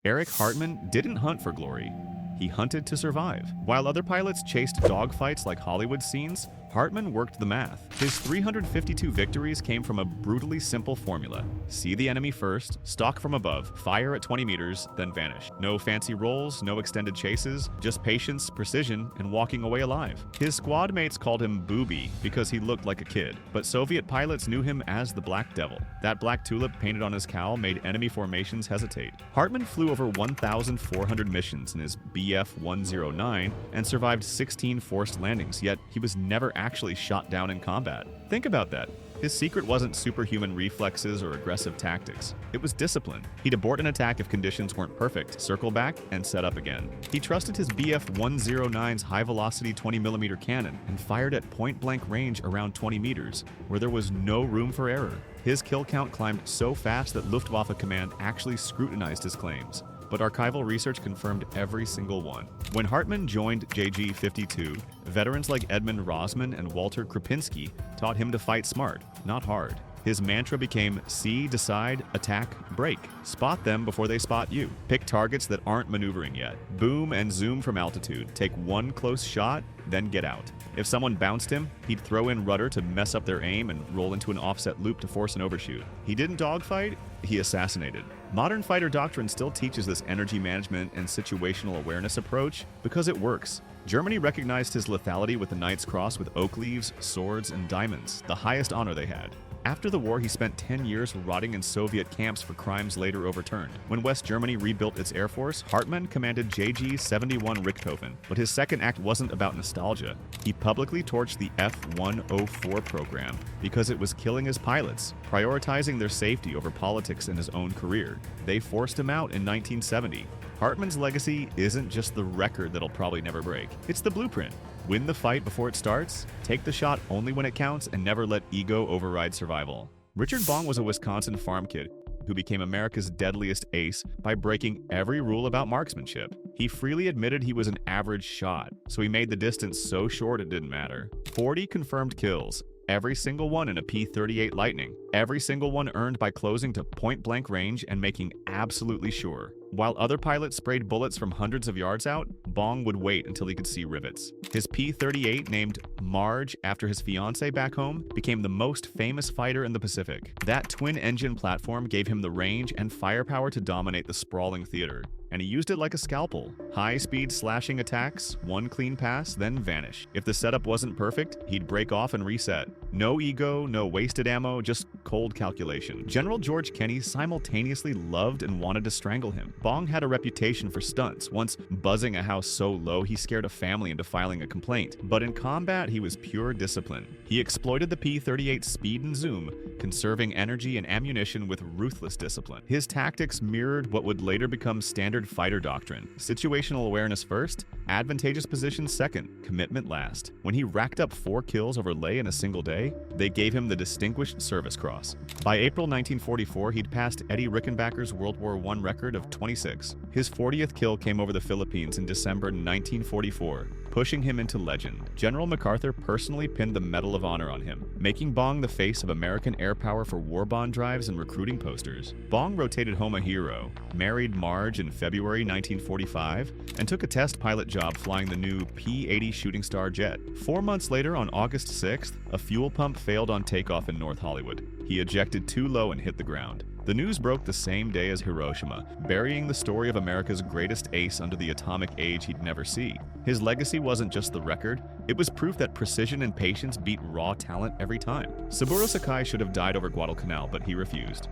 Eric Hartman didn't hunt for glory. He hunted to survive. While other pilots chased dogfights like Hollywood scenes, Hartman worked the math. His 352 victories came from a brutally simple formula. See the enemy first, stalk from above, fire at 20 meters, then vanish. No fancy rolls, no extended chases, just patience, precision, and walking away alive. His squad mates called him Booby because he looked like a kid, but Soviet pilots knew him as the Black Devil. That black tulip painted on his cowl made enemy formations hesitate. Hartman flew over 1,400 missions in his BF-109 and survived 16 forced landings, yet he was never actually shot down in combat. Think about that. His secret wasn't superhuman reflexes or aggressive tactics. It was discipline. He'd abort an attack if conditions weren't perfect, circle back, and set up again. He trusted his BF-109's high-velocity 20mm cannon and fired at point-blank range around 20 meters, where there was no room for error. His kill count climbed so fast that Luftwaffe Command actually scrutinized his claims, but archival research confirmed every single one. When Hartman joined JG-52, veterans like Edmund Rosman and Walter Krupinski taught him to fight smart, not hard. His mantra became see, decide, attack, break. Spot them before they spot you. Pick targets that aren't maneuvering yet. Boom and zoom from altitude. Take one close shot, then get out. If someone bounced him, he'd throw in rudder to mess up their aim and roll into an offset loop to force an overshoot. He didn't dogfight, he assassinated. Modern fighter doctrine still teaches this energy management and situational awareness approach because it works. Germany recognized his lethality with the Knight's Cross with oak leaves, swords, and diamonds, the highest honor they had. After the war, he spent 10 years rotting in Soviet camps for crimes later overturned. When West Germany rebuilt its air force, Hartman commanded JG-71 Richthofen, but his second act wasn't about nostalgia. He publicly torched the F-104 program because it was killing his pilots, prioritizing their safety over politics and his own career. They forced him out in 1970. Hartman's legacy isn't just the record that'll probably never break. It's the blueprint. Win the fight before it starts, take the shot only when it counts, and never let ego override survival. Richard Bong was a Wisconsin farm kid who became America's deadliest ace by breaking every rule about marksmanship. He freely admitted he was an average shot, so he made the distance so short it didn't matter. 40 confirmed kills, every single one in a P-38 Lightning. Every single one earned by closing to point-blank range and making absolutely sure. While other pilots sprayed bullets from hundreds of yards out, Bong would wait until he could see rivets. His P-38, named Marge after his fiancée back home, became the most famous fighter in the Pacific. That twin-engine platform gave him the range and firepower to dominate the sprawling theater, and he used it like a scalpel. High-speed slashing attacks, one clean pass, then vanish. If the setup wasn't perfect, he'd break off and reset. No ego, no wasted ammo, just cold calculation. General George Kenney simultaneously loved and wanted to strangle him. Bong had a reputation for stunts, once buzzing a house so low he scared a family into filing a complaint. But in combat, he was pure discipline. He exploited the P-38's speed and zoom, conserving energy and ammunition with ruthless discipline. His tactics mirrored what would later become standard fighter doctrine. Situational awareness first, advantageous position second, commitment last. When he racked up 4 kills over Leh in a single day, they gave him the Distinguished Service Cross. By April 1944, he'd passed Eddie Rickenbacker's World War I record of 26. His 40th kill came over the Philippines in December 1944, pushing him into legend. General MacArthur personally pinned the Medal of Honor on him, making Bong the face of American air power for war bond drives and recruiting posters. Bong rotated home a hero, married Marge in February 1945, and took a test pilot job flying the new P-80 Shooting Star jet. 4 months later, on August 6th, a fuel pump failed on takeoff in North Hollywood. He ejected too low and hit the ground. The news broke the same day as Hiroshima, burying the story of America's greatest ace under the atomic age he'd never see. His legacy wasn't just the record, it was proof that precision and patience beat raw talent every time. Saburo Sakai should have died over Guadalcanal, but he refused.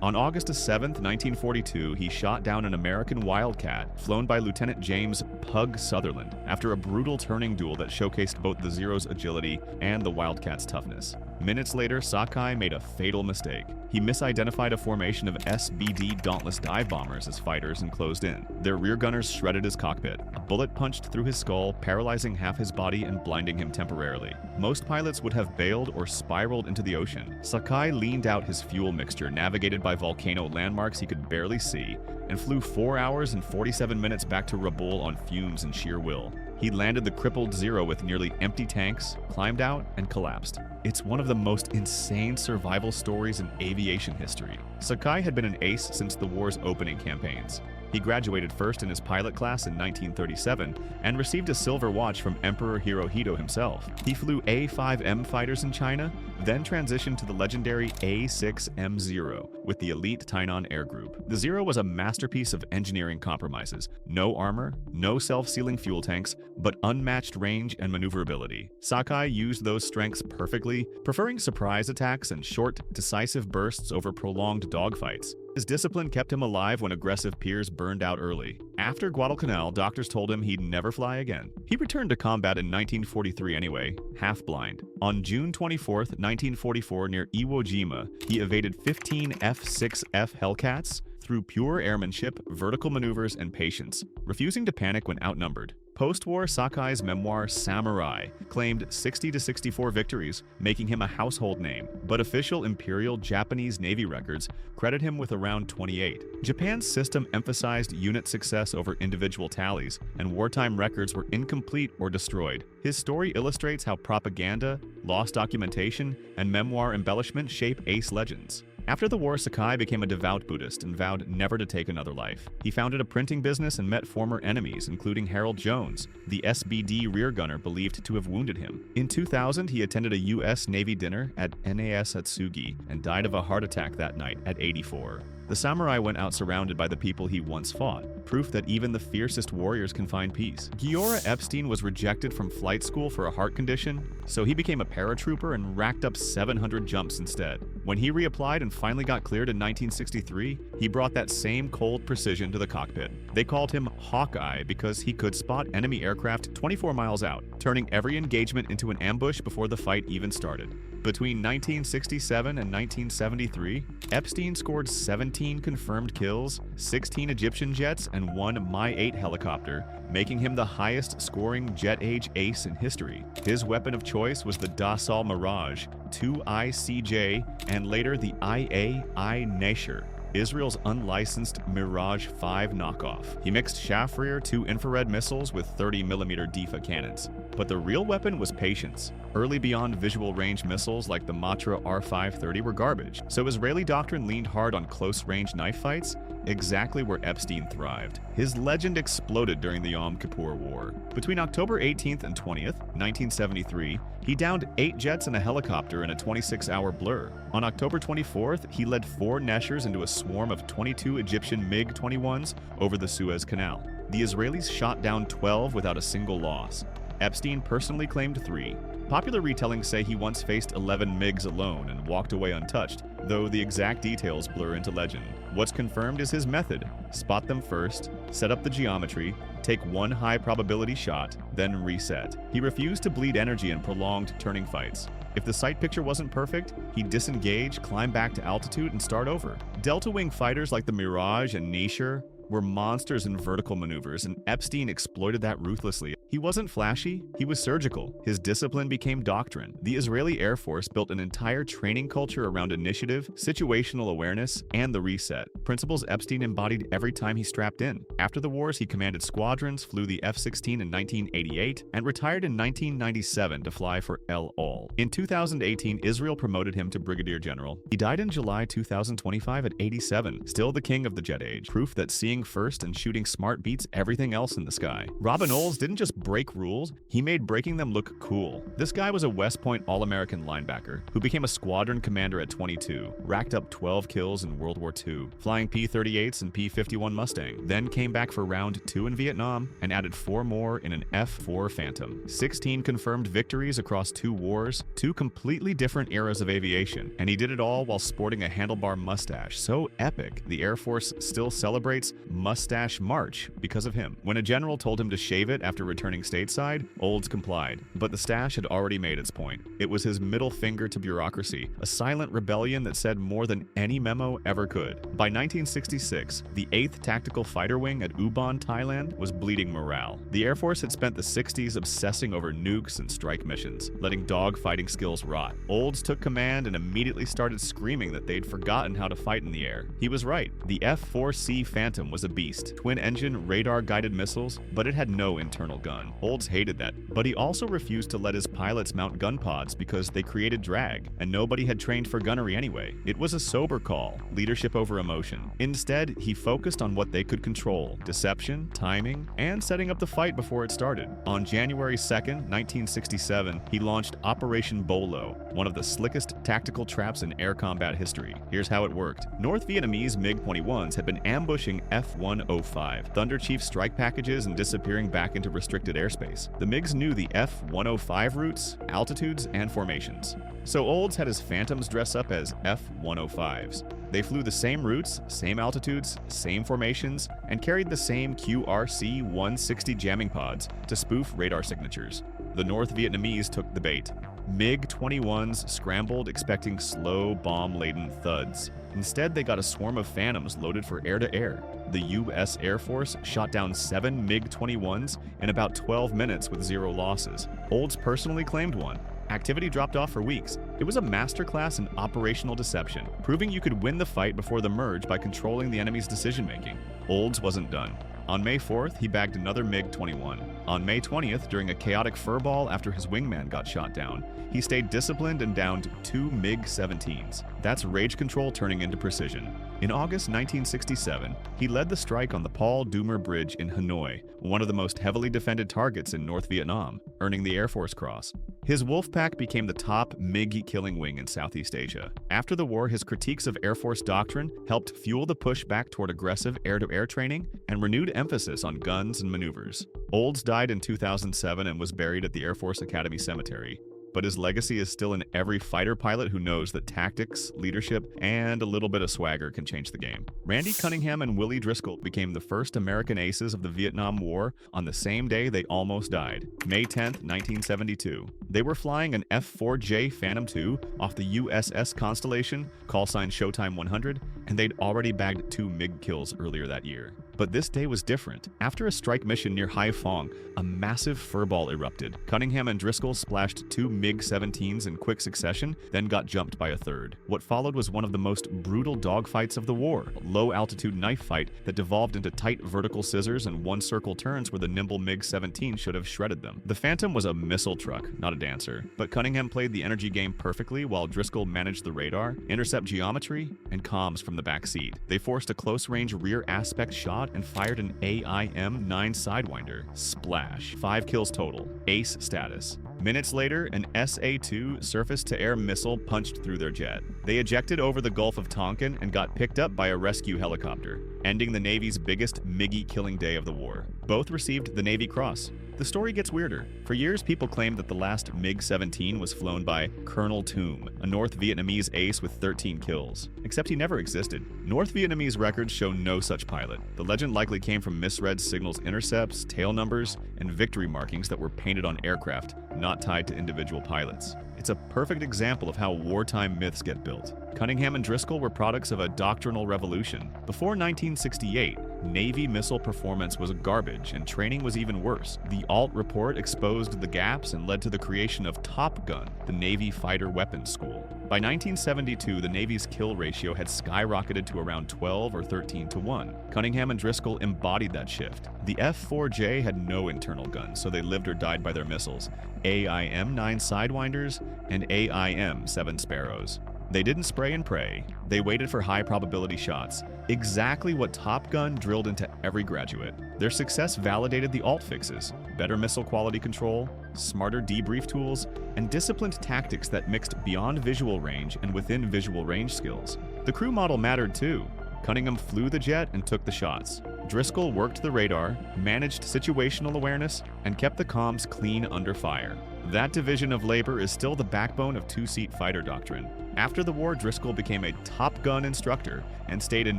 On August 7, 1942, he shot down an American Wildcat flown by Lieutenant James "Pug" Sutherland after a brutal turning duel that showcased both the Zero's agility and the Wildcat's toughness. Minutes later, Sakai made a fatal mistake. He misidentified a formation of SBD Dauntless dive bombers as fighters and closed in. Their rear gunners shredded his cockpit. A bullet punched through his skull, paralyzing half his body and blinding him temporarily. Most pilots would have bailed or spiraled into the ocean. Sakai leaned out his fuel mixture, navigated by volcano landmarks he could barely see, and flew 4 hours and 47 minutes back to Rabaul on fumes and sheer will. He landed the crippled Zero with nearly empty tanks, climbed out, and collapsed. It's one of the most insane survival stories in aviation history. Sakai had been an ace since the war's opening campaigns. He graduated first in his pilot class in 1937 and received a silver watch from Emperor Hirohito himself. He flew A-5M fighters in China, then transitioned to the legendary A-6M0 with the elite Tainan Air Group. The Zero was a masterpiece of engineering compromises. No armor, no self-sealing fuel tanks, but unmatched range and maneuverability. Sakai used those strengths perfectly, preferring surprise attacks and short, decisive bursts over prolonged dogfights. His discipline kept him alive when aggressive peers burned out early. After Guadalcanal, doctors told him he'd never fly again. He returned to combat in 1943 anyway, half-blind. On June 24, 1944, near Iwo Jima, he evaded 15 F-6F Hellcats through pure airmanship, vertical maneuvers, and patience, refusing to panic when outnumbered. Post-war, Sakai's memoir, Samurai, claimed 60 to 64 victories, making him a household name, but official Imperial Japanese Navy records credit him with around 28. Japan's system emphasized unit success over individual tallies, and wartime records were incomplete or destroyed. His story illustrates how propaganda, lost documentation, and memoir embellishment shape ace legends. After the war, Sakai became a devout Buddhist and vowed never to take another life. He founded a printing business and met former enemies, including Harold Jones, the SBD rear gunner believed to have wounded him. In 2000, he attended a U.S. Navy dinner at NAS Atsugi and died of a heart attack that night at 84. The samurai went out surrounded by the people he once fought, proof that even the fiercest warriors can find peace. Giora Epstein was rejected from flight school for a heart condition, so he became a paratrooper and racked up 700 jumps instead. When he reapplied and finally got cleared in 1963, he brought that same cold precision to the cockpit. They called him Hawkeye because he could spot enemy aircraft 24 miles out, turning every engagement into an ambush before the fight even started. Between 1967 and 1973, Epstein scored 17 confirmed kills, 16 Egyptian jets, and 1 Mi-8 helicopter, making him the highest-scoring jet-age ace in history. His weapon of choice was the Dassault Mirage, 2ICJ, and later the IA-I Nasher, Israel's unlicensed Mirage 5 knockoff. He mixed chaff rear 2 infrared missiles with 30mm DIFA cannons. But the real weapon was patience. Early beyond visual range missiles like the Matra R530 were garbage, so Israeli doctrine leaned hard on close-range knife fights, exactly where Epstein thrived. His legend exploded during the Yom Kippur War. Between October 18th and 20th, 1973, he downed 8 jets and a helicopter in a 26-hour blur. On October 24th, he led 4 Neshers into a swarm of 22 Egyptian MiG-21s over the Suez Canal. The Israelis shot down 12 without a single loss. Epstein personally claimed 3. Popular retellings say he once faced 11 MiGs alone and walked away untouched, though the exact details blur into legend. What's confirmed is his method: spot them first, set up the geometry, take one high-probability shot, then reset. He refused to bleed energy in prolonged turning fights. If the sight picture wasn't perfect, he'd disengage, climb back to altitude, and start over. Delta Wing fighters like the Mirage and Nasher were monsters in vertical maneuvers, and Epstein exploited that ruthlessly. He wasn't flashy, he was surgical. His discipline became doctrine. The Israeli Air Force built an entire training culture around initiative, situational awareness, and the reset, principles Epstein embodied every time he strapped in. After the wars, he commanded squadrons, flew the F-16 in 1988, and retired in 1997 to fly for El Al. In 2018, Israel promoted him to brigadier general. He died in July 2025 at 87, still the king of the jet age, proof that seeing first and shooting smart beats everything else in the sky. Robin Olds didn't just break rules, he made breaking them look cool. This guy was a West Point All-American linebacker who became a squadron commander at 22, racked up 12 kills in World War II, flying P-38s and P-51 Mustang, then came back for round 2 in Vietnam and added 4 more in an F-4 Phantom. 16 confirmed victories across 2 wars, 2 completely different eras of aviation, and he did it all while sporting a handlebar mustache so epic the Air Force still celebrates Mustache March because of him. When a general told him to shave it after returning stateside, Olds complied, but the stash had already made its point. It was his middle finger to bureaucracy, a silent rebellion that said more than any memo ever could. By 1966, the 8th Tactical Fighter Wing at Ubon, Thailand was bleeding morale. The Air Force had spent the 60s obsessing over nukes and strike missions, letting dog-fighting skills rot. Olds took command and immediately started screaming that they'd forgotten how to fight in the air. He was right. The F-4C Phantom was a beast, twin-engine, radar-guided missiles, but it had no internal gun. gun. Olds hated that, but he also refused to let his pilots mount gun pods because they created drag, and nobody had trained for gunnery anyway. It was a sober call, leadership over emotion. Instead, he focused on what they could control: deception, timing, and setting up the fight before it started. On January 2nd, 1967, he launched Operation Bolo, one of the slickest tactical traps in air combat history. Here's how it worked. North Vietnamese MiG-21s had been ambushing F-105 Thunder Chief strike packages and disappearing back into restricted airspace. The MiGs knew the F-105 routes, altitudes, and formations. So Olds had his Phantoms dress up as F-105s. They flew the same routes, same altitudes, same formations, and carried the same QRC-160 jamming pods to spoof radar signatures. The North Vietnamese took the bait. MiG-21s scrambled expecting slow, bomb-laden thuds. Instead, they got a swarm of Phantoms loaded for air-to-air. The U.S. Air Force shot down 7 MiG-21s in about 12 minutes with 0 losses. Olds personally claimed one. Activity dropped off for weeks. It was a masterclass in operational deception, proving you could win the fight before the merge by controlling the enemy's decision-making. Olds wasn't done. On May 4th, he bagged another MiG-21. On May 20th, during a chaotic furball after his wingman got shot down, he stayed disciplined and downed 2 MiG-17s. That's rage control turning into precision. In August 1967, he led the strike on the Paul Doomer Bridge in Hanoi, one of the most heavily defended targets in North Vietnam, earning the Air Force Cross. His Wolfpack became the top MiG killing wing in Southeast Asia. After the war, his critiques of Air Force doctrine helped fuel the push back toward aggressive air-to-air training and renewed emphasis on guns and maneuvers. Olds died in 2007 and was buried at the Air Force Academy Cemetery. But his legacy is still in every fighter pilot who knows that tactics, leadership, and a little bit of swagger can change the game. Randy Cunningham and Willie Driscoll became the first American aces of the Vietnam War on the same day they almost died, May 10, 1972. They were flying an F-4J Phantom II off the USS Constellation, callsign Showtime 100, and they'd already bagged 2 MiG kills earlier that year. But this day was different. After a strike mission near Haiphong, a massive furball erupted. Cunningham and Driscoll splashed 2 MiG-17s in quick succession, then got jumped by a third. What followed was one of the most brutal dogfights of the war, a low-altitude knife fight that devolved into tight vertical scissors and one-circle turns where the nimble MiG-17 should have shredded them. The Phantom was a missile truck, not a dancer, but Cunningham played the energy game perfectly while Driscoll managed the radar, intercept geometry, and comms from the back seat. They forced a close-range rear aspect shot and fired an AIM-9 Sidewinder. Splash. 5 kills total. Ace status. Minutes later, an SA-2 surface-to-air missile punched through their jet. They ejected over the Gulf of Tonkin and got picked up by a rescue helicopter, ending the Navy's biggest MiGy killing day of the war. Both received the Navy Cross. The story gets weirder. For years, people claimed that the last MiG-17 was flown by Colonel Toom, a North Vietnamese ace with 13 kills. Except he never existed. North Vietnamese records show no such pilot. The legend likely came from misread signals intercepts, tail numbers, and victory markings that were painted on aircraft, not tied to individual pilots. It's a perfect example of how wartime myths get built. Cunningham and Driscoll were products of a doctrinal revolution. Before 1968, Navy missile performance was garbage and training was even worse. The Alt report exposed the gaps and led to the creation of Top Gun, the Navy Fighter Weapons School. By 1972, the Navy's kill ratio had skyrocketed to around 12 or 13 to 1. Cunningham and Driscoll embodied that shift. The F-4J had no internal guns, so they lived or died by their missiles, AIM-9 Sidewinders and AIM-7 Sparrows. They didn't spray and pray. They waited for high-probability shots, exactly what Top Gun drilled into every graduate. Their success validated the alt fixes: better missile quality control, smarter debrief tools, and disciplined tactics that mixed beyond visual range and within visual range skills. The crew model mattered too. Cunningham flew the jet and took the shots. Driscoll worked the radar, managed situational awareness, and kept the comms clean under fire. That division of labor is still the backbone of two-seat fighter doctrine. After the war, Driscoll became a Top Gun instructor and stayed in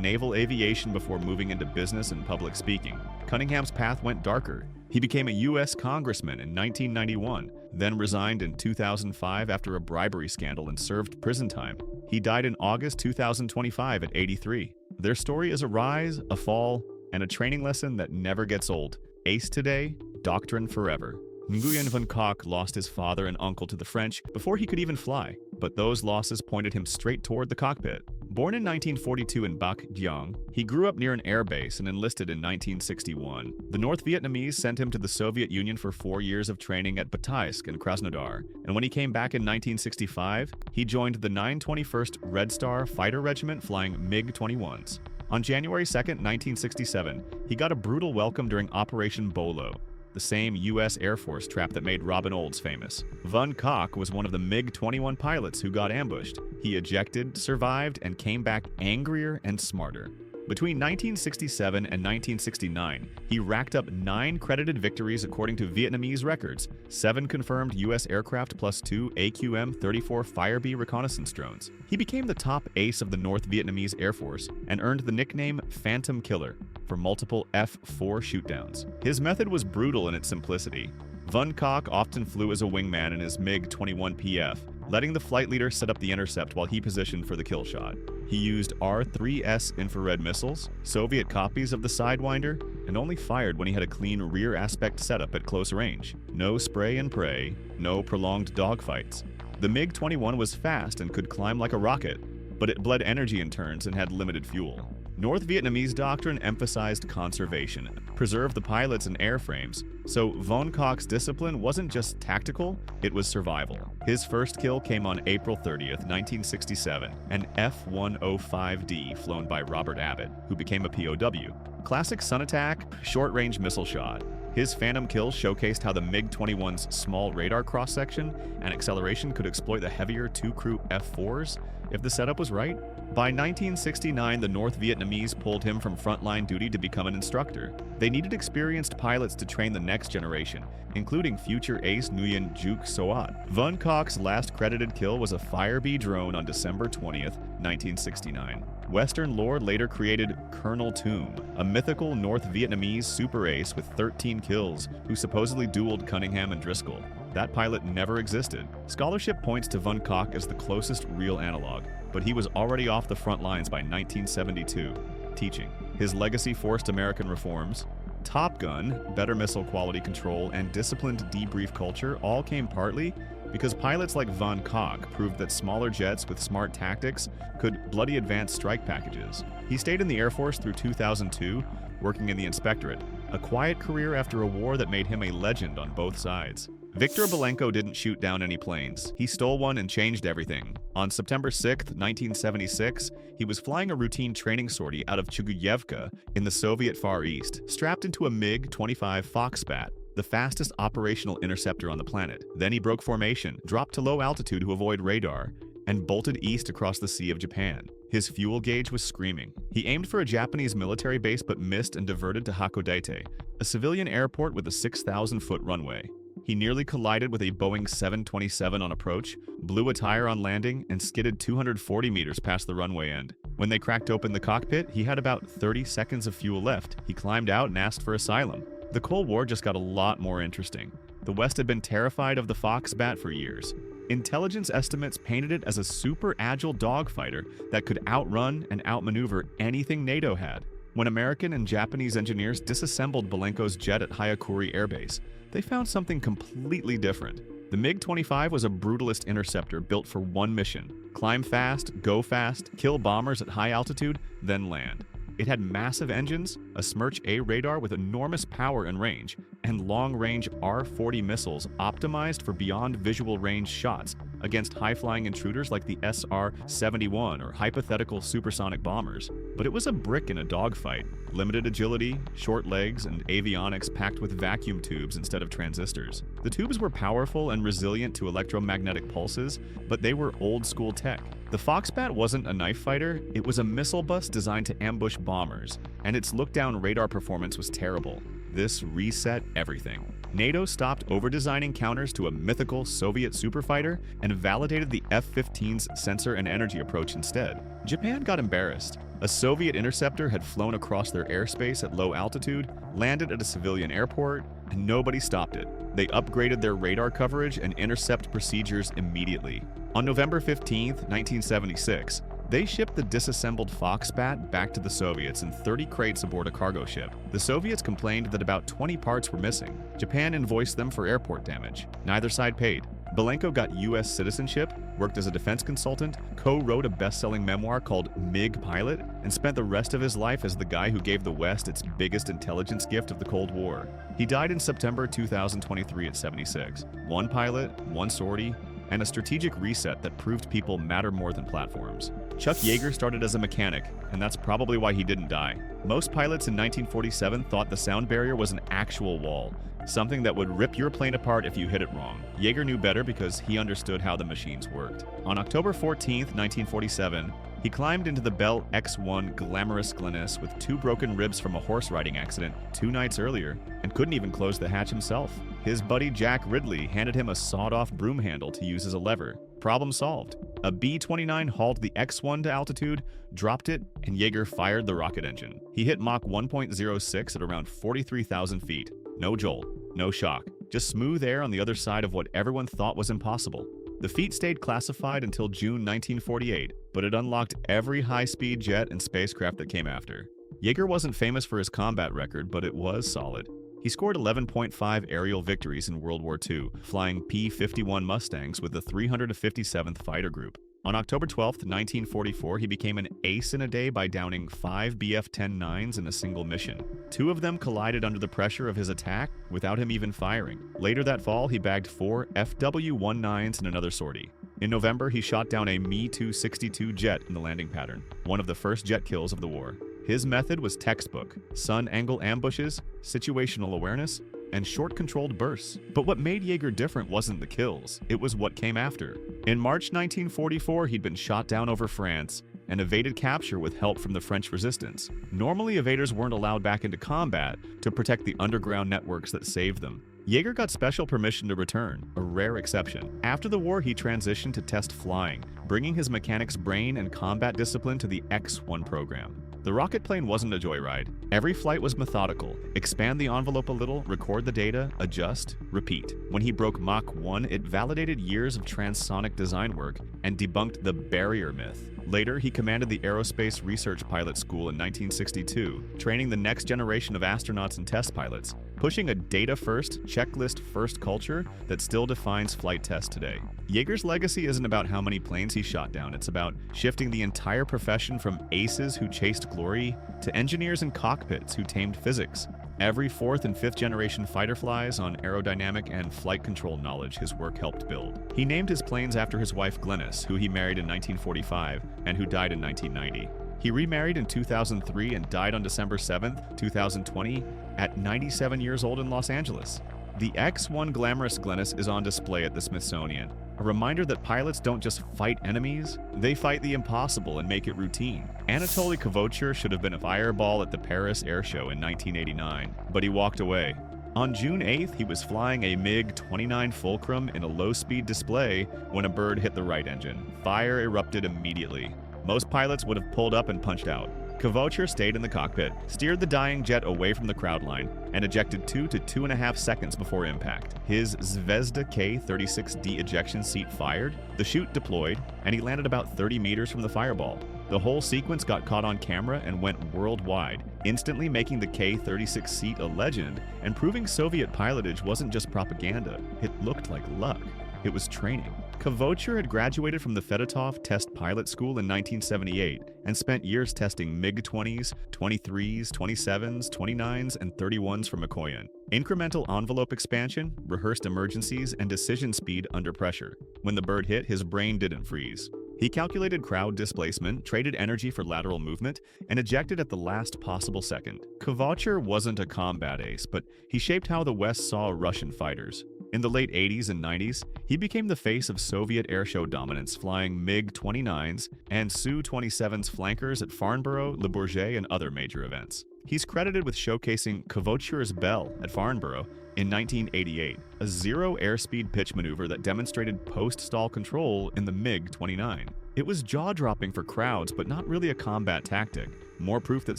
naval aviation before moving into business and public speaking. Cunningham's path went darker. He became a U.S. congressman in 1991, then resigned in 2005 after a bribery scandal and served prison time. He died in August 2025 at 83. Their story is a rise, a fall, and a training lesson that never gets old. Ace today, doctrine forever. Nguyen Van Kock lost his father and uncle to the French before he could even fly, but those losses pointed him straight toward the cockpit. Born in 1942 in Bac Giang, he grew up near an air base and enlisted in 1961. The North Vietnamese sent him to the Soviet Union for 4 years of training at Bataisk and Krasnodar, and when he came back in 1965, he joined the 921st Red Star Fighter Regiment flying MiG-21s. On January 2, 1967, he got a brutal welcome during Operation Bolo, the same U.S. Air Force trap that made Robin Olds famous. Von Koch was one of the MiG-21 pilots who got ambushed. He ejected, survived, and came back angrier and smarter. Between 1967 and 1969, he racked up 9 credited victories according to Vietnamese records, 7 confirmed U.S. aircraft plus 2 AQM-34 Firebee reconnaissance drones. He became the top ace of the North Vietnamese Air Force and earned the nickname Phantom Killer for multiple F-4 shootdowns. His method was brutal in its simplicity. Von Koch often flew as a wingman in his MiG-21 PF, letting the flight leader set up the intercept while he positioned for the kill shot. He used R-3S infrared missiles, Soviet copies of the Sidewinder, and only fired when he had a clean rear aspect setup at close range. No spray and pray, no prolonged dogfights. The MiG-21 was fast and could climb like a rocket, but it bled energy in turns and had limited fuel. North Vietnamese doctrine emphasized conservation, preserve the pilots and airframes, so Von Koch's discipline wasn't just tactical, it was survival. His first kill came on April 30th, 1967, an F-105D flown by Robert Abbott, who became a POW. Classic sun attack, short-range missile shot. His phantom kill showcased how the MiG-21's small radar cross-section and acceleration could exploit the heavier two-crew F-4s if the setup was right. By 1969, the North Vietnamese pulled him from frontline duty to become an instructor. They needed experienced pilots to train the next generation, including future ace Nguyen Duc Soat. Von Koch's last credited kill was a Firebee drone on December 20th, 1969. Western lore later created Colonel Tomb, a mythical North Vietnamese super ace with 13 kills who supposedly dueled Cunningham and Driscoll. That pilot never existed. Scholarship points to Von Koch as the closest real analog, but he was already off the front lines by 1972, teaching. His legacy forced American reforms. Top Gun, better missile quality control, and disciplined debrief culture all came partly because pilots like Von Koch proved that smaller jets with smart tactics could bloody advanced strike packages. He stayed in the Air Force through 2002, working in the Inspectorate, a quiet career after a war that made him a legend on both sides. Viktor Belenko didn't shoot down any planes. He stole one and changed everything. On September 6, 1976, he was flying a routine training sortie out of Chuguyevka in the Soviet Far East, strapped into a MiG-25 Foxbat, the fastest operational interceptor on the planet. Then he broke formation, dropped to low altitude to avoid radar, and bolted east across the Sea of Japan. His fuel gauge was screaming. He aimed for a Japanese military base but missed and diverted to Hakodate, a civilian airport with a 6,000-foot runway. He nearly collided with a Boeing 727 on approach, blew a tire on landing, and skidded 240 meters past the runway end. When they cracked open the cockpit, he had about 30 seconds of fuel left. He climbed out and asked for asylum. The Cold War just got a lot more interesting. The West had been terrified of the Foxbat for years. Intelligence estimates painted it as a super agile dogfighter that could outrun and outmaneuver anything NATO had. When American and Japanese engineers disassembled Belenko's jet at Hyakuri Air Base, they found something completely different. The MiG-25 was a brutalist interceptor built for one mission: climb fast, go fast, kill bombers at high altitude, then land. It had massive engines, a Smerch A radar with enormous power and range, and long-range R-40 missiles optimized for beyond visual range shots against high-flying intruders like the SR-71 or hypothetical supersonic bombers. But it was a brick in a dogfight. Limited agility, short legs, and avionics packed with vacuum tubes instead of transistors. The tubes were powerful and resilient to electromagnetic pulses, but they were old-school tech. The Foxbat wasn't a knife fighter, it was a missile bus designed to ambush bombers, and its look-down radar performance was terrible. This reset everything. NATO stopped over-designing counters to a mythical Soviet superfighter and validated the F-15's sensor and energy approach instead. Japan got embarrassed. A Soviet interceptor had flown across their airspace at low altitude, landed at a civilian airport, and nobody stopped it. They upgraded their radar coverage and intercept procedures immediately. On November 15, 1976, they shipped the disassembled Foxbat back to the Soviets in 30 crates aboard a cargo ship. The Soviets complained that about 20 parts were missing. Japan invoiced them for airport damage. Neither side paid. Belenko got U.S. citizenship, worked as a defense consultant, co-wrote a best-selling memoir called MiG Pilot, and spent the rest of his life as the guy who gave the West its biggest intelligence gift of the Cold War. He died in September 2023 at 76. One pilot, one sortie, and a strategic reset that proved people matter more than platforms. Chuck Yeager started as a mechanic, and that's probably why he didn't die. Most pilots in 1947 thought the sound barrier was an actual wall, something that would rip your plane apart if you hit it wrong. Yeager knew better because he understood how the machines worked. On October 14, 1947, he climbed into the Bell X-1 Glamorous Glennis with 2 broken ribs from a horse riding accident 2 nights earlier and couldn't even close the hatch himself. His buddy Jack Ridley handed him a sawed-off broom handle to use as a lever. Problem solved. A B-29 hauled the X-1 to altitude, dropped it, and Yeager fired the rocket engine. He hit Mach 1.06 at around 43,000 feet. No jolt, no shock, just smooth air on the other side of what everyone thought was impossible. The feat stayed classified until June 1948, but it unlocked every high-speed jet and spacecraft that came after. Yeager wasn't famous for his combat record, but it was solid. He scored 11.5 aerial victories in World War II, flying P-51 Mustangs with the 357th Fighter Group. On October 12, 1944, he became an ace in a day by downing 5 Bf-10-9s in a single mission. 2 of them collided under the pressure of his attack without him even firing. Later that fall, he bagged 4 FW-19s in another sortie. In November, he shot down a Me-262 jet in the landing pattern, one of the first jet kills of the war. His method was textbook: sun angle ambushes, situational awareness, and short-controlled bursts. But what made Yeager different wasn't the kills, it was what came after. In March 1944, he'd been shot down over France and evaded capture with help from the French resistance. Normally, evaders weren't allowed back into combat to protect the underground networks that saved them. Yeager got special permission to return, a rare exception. After the war, he transitioned to test flying, bringing his mechanic's brain and combat discipline to the X-1 program. The rocket plane wasn't a joyride. Every flight was methodical. Expand the envelope a little, record the data, adjust, repeat. When he broke Mach 1, it validated years of transonic design work and debunked the barrier myth. Later, he commanded the Aerospace Research Pilot School in 1962, training the next generation of astronauts and test pilots, pushing a data-first, checklist-first culture that still defines flight tests today. Yeager's legacy isn't about how many planes he shot down, it's about shifting the entire profession from aces who chased glory to engineers in cockpits who tamed physics. Every 4th and 5th generation fighter flies on aerodynamic and flight control knowledge his work helped build. He named his planes after his wife Glennis, who he married in 1945 and who died in 1990. He remarried in 2003 and died on December 7, 2020, at 97 years old in Los Angeles. The X-1 Glamorous Glennis is on display at the Smithsonian, a reminder that pilots don't just fight enemies, they fight the impossible and make it routine. Anatoly Kavochur should have been a fireball at the Paris Air Show in 1989, but he walked away. On June 8th, he was flying a MiG-29 Fulcrum in a low-speed display when a bird hit the right engine. Fire erupted immediately. Most pilots would have pulled up and punched out. Kavochur stayed in the cockpit, steered the dying jet away from the crowd line, and ejected 2 to 2.5 seconds before impact. His Zvezda K-36D ejection seat fired, the chute deployed, and he landed about 30 meters from the fireball. The whole sequence got caught on camera and went worldwide, instantly making the K-36 seat a legend and proving Soviet pilotage wasn't just propaganda, it looked like luck. It was training. Kavochur had graduated from the Fedotov Test Pilot School in 1978 and spent years testing MiG-20s, 23s, 27s, 29s, and 31s from Mikoyan. Incremental envelope expansion, rehearsed emergencies, and decision speed under pressure. When the bird hit, his brain didn't freeze. He calculated crowd displacement, traded energy for lateral movement, and ejected at the last possible second. Kavochur wasn't a combat ace, but he shaped how the West saw Russian fighters. In the late 80s and 90s, he became the face of Soviet airshow dominance, flying MiG-29s and Su-27's flankers at Farnborough, Le Bourget, and other major events. He's credited with showcasing Kavochur's Bell at Farnborough in 1988, a zero airspeed pitch maneuver that demonstrated post-stall control in the MiG-29. It was jaw-dropping for crowds, but not really a combat tactic. More proof that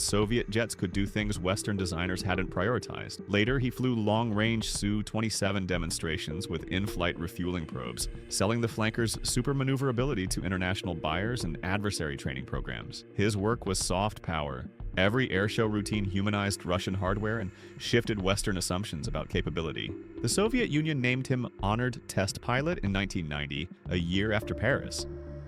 Soviet jets could do things Western designers hadn't prioritized. Later, he flew long-range Su-27 demonstrations with in-flight refueling probes, selling the flankers' super maneuverability to international buyers and adversary training programs. His work was soft power, Every airshow routine humanized Russian hardware and shifted Western assumptions about capability. The Soviet Union named him Honored Test Pilot in 1990, a year after Paris.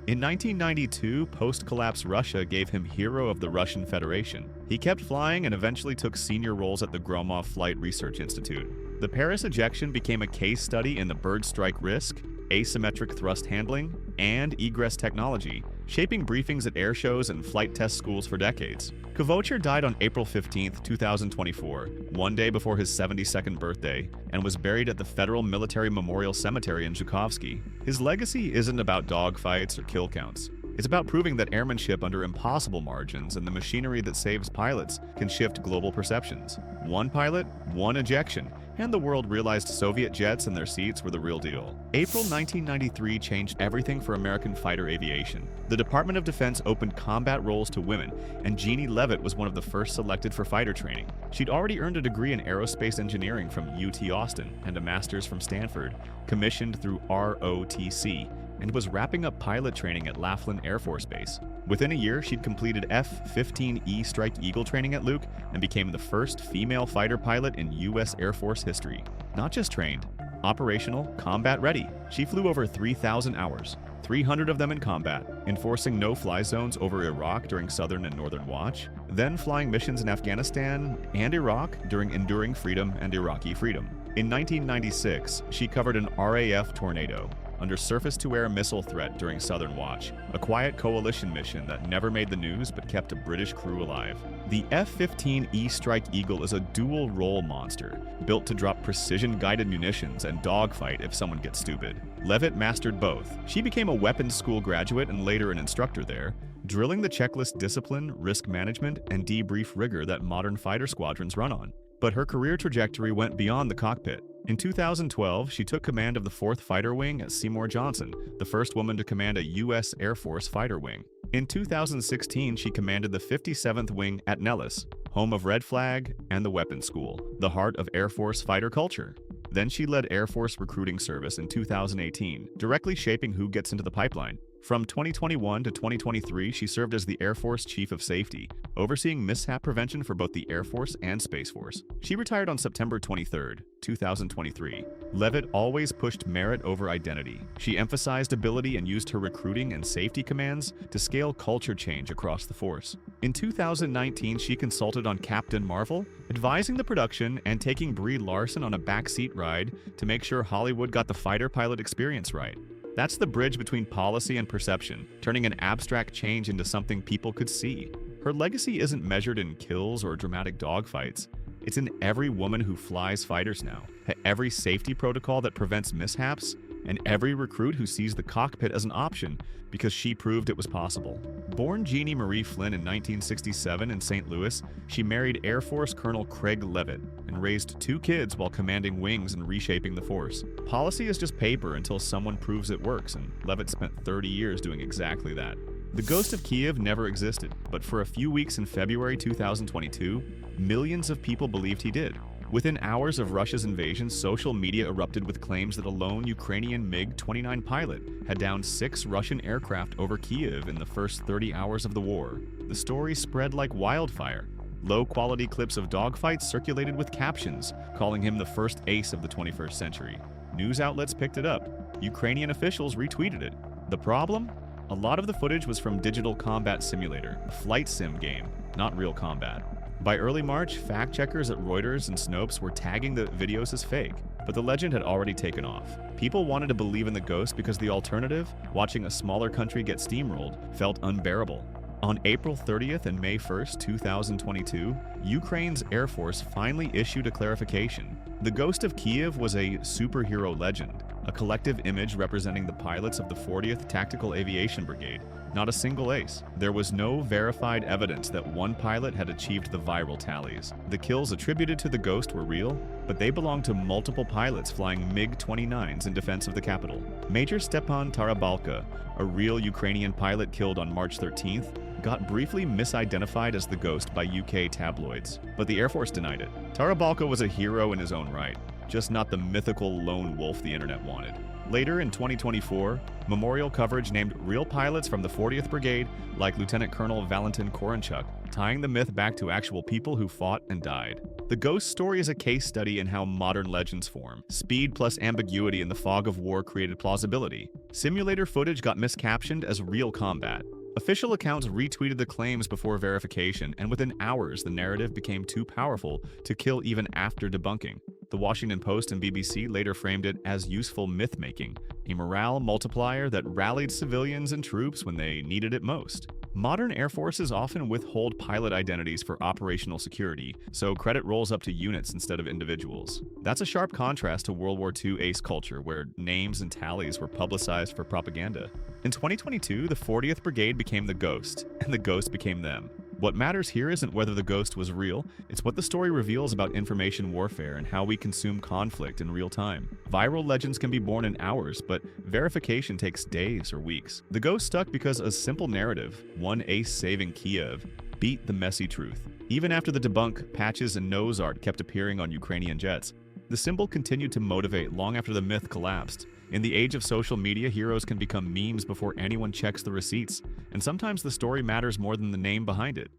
In 1992, post-collapse Russia gave him Hero of the Russian Federation. He kept flying and eventually took senior roles at the Gromov Flight Research Institute. The Paris ejection became a case study in the bird strike risk, asymmetric thrust handling, and egress technology, shaping briefings at air shows and flight test schools for decades. Kvocher died on April 15, 2024, one day before his 72nd birthday, and was buried at the Federal Military Memorial Cemetery in Zhukovsky. His legacy isn't about dogfights or kill counts. It's about proving that airmanship under impossible margins and the machinery that saves pilots can shift global perceptions. One pilot, one ejection, and the world realized Soviet jets and their seats were the real deal. April 1993 changed everything for American fighter aviation. The Department of Defense opened combat roles to women, and Jeannie Leavitt was one of the first selected for fighter training. She'd already earned a degree in aerospace engineering from UT Austin and a master's from Stanford, commissioned through ROTC, and was wrapping up pilot training at Laughlin Air Force Base. Within a year, she'd completed F-15E Strike Eagle training at Luke and became the first female fighter pilot in U.S. Air Force history. Not just trained, operational, combat ready. She flew over 3,000 hours, 300 of them in combat, enforcing no-fly zones over Iraq during Southern and Northern Watch, then flying missions in Afghanistan and Iraq during Enduring Freedom and Iraqi Freedom. In 1996, she covered an RAF Tornado, under surface-to-air missile threat during Southern Watch, a quiet coalition mission that never made the news but kept a British crew alive. The F-15E Strike Eagle is a dual-role monster, built to drop precision-guided munitions and dogfight if someone gets stupid. Leavitt mastered both. She became a weapons school graduate and later an instructor there, drilling the checklist discipline, risk management, and debrief rigor that modern fighter squadrons run on. But her career trajectory went beyond the cockpit. In 2012, she took command of the 4th Fighter Wing at Seymour Johnson, the first woman to command a U.S. Air Force fighter wing. In 2016, she commanded the 57th Wing at Nellis, home of Red Flag and the Weapons School, the heart of Air Force fighter culture. Then she led Air Force Recruiting Service in 2018, directly shaping who gets into the pipeline. From 2021 to 2023, she served as the Air Force Chief of Safety, overseeing mishap prevention for both the Air Force and Space Force. She retired on September 23, 2023. Leavitt always pushed merit over identity. She emphasized ability and used her recruiting and safety commands to scale culture change across the force. In 2019, she consulted on Captain Marvel, advising the production and taking Brie Larson on a backseat ride to make sure Hollywood got the fighter pilot experience right. That's the bridge between policy and perception, turning an abstract change into something people could see. Her legacy isn't measured in kills or dramatic dogfights. It's in every woman who flies fighters now, every safety protocol that prevents mishaps, and every recruit who sees the cockpit as an option because she proved it was possible. Born Jeannie Marie Flynn in 1967 in St. Louis, she married Air Force Colonel Craig Leavitt and raised 2 kids while commanding wings and reshaping the force. Policy is just paper until someone proves it works, and Leavitt spent 30 years doing exactly that. The ghost of Kiev never existed, but for a few weeks in February 2022, millions of people believed he did. Within hours of Russia's invasion, social media erupted with claims that a lone Ukrainian MiG-29 pilot had downed 6 Russian aircraft over Kiev in the first 30 hours of the war. The story spread like wildfire. Low-quality clips of dogfights circulated with captions, calling him the first ace of the 21st century. News outlets picked it up. Ukrainian officials retweeted it. The problem? A lot of the footage was from Digital Combat Simulator, a flight sim game, not real combat. By early March, fact-checkers at Reuters and Snopes were tagging the videos as fake, but the legend had already taken off. People wanted to believe in the ghost because the alternative, watching a smaller country get steamrolled, felt unbearable. On April 30th and May 1st, 2022, Ukraine's Air Force finally issued a clarification. The Ghost of Kiev was a superhero legend, a collective image representing the pilots of the 40th Tactical Aviation Brigade, not a single ace. There was no verified evidence that one pilot had achieved the viral tallies. The kills attributed to the Ghost were real, but they belonged to multiple pilots flying MiG-29s in defense of the capital. Major Stepan Tarabalka, a real Ukrainian pilot killed on March 13th, got briefly misidentified as the ghost by UK tabloids, but the Air Force denied it. Tarabalco was a hero in his own right, just not the mythical lone wolf the internet wanted. Later in 2024, memorial coverage named real pilots from the 40th Brigade, like Lieutenant Colonel Valentin Koronchuk, tying the myth back to actual people who fought and died. The ghost story is a case study in how modern legends form. Speed plus ambiguity in the fog of war created plausibility. Simulator footage got miscaptioned as real combat. Official accounts retweeted the claims before verification, and within hours the narrative became too powerful to kill even after debunking. The Washington Post and BBC later framed it as useful myth-making, a morale multiplier that rallied civilians and troops when they needed it most. Modern air forces often withhold pilot identities for operational security, so credit rolls up to units instead of individuals. That's a sharp contrast to World War II ace culture, where names and tallies were publicized for propaganda. In 2022, the 40th Brigade became the ghost, and the ghost became them. What matters here isn't whether the ghost was real, it's what the story reveals about information warfare and how we consume conflict in real time. Viral legends can be born in hours, but verification takes days or weeks. The ghost stuck because a simple narrative, one ace saving Kiev, beat the messy truth. Even after the debunk, patches and nose art kept appearing on Ukrainian jets, the symbol continued to motivate long after the myth collapsed. In the age of social media, heroes can become memes before anyone checks the receipts, and sometimes the story matters more than the name behind it.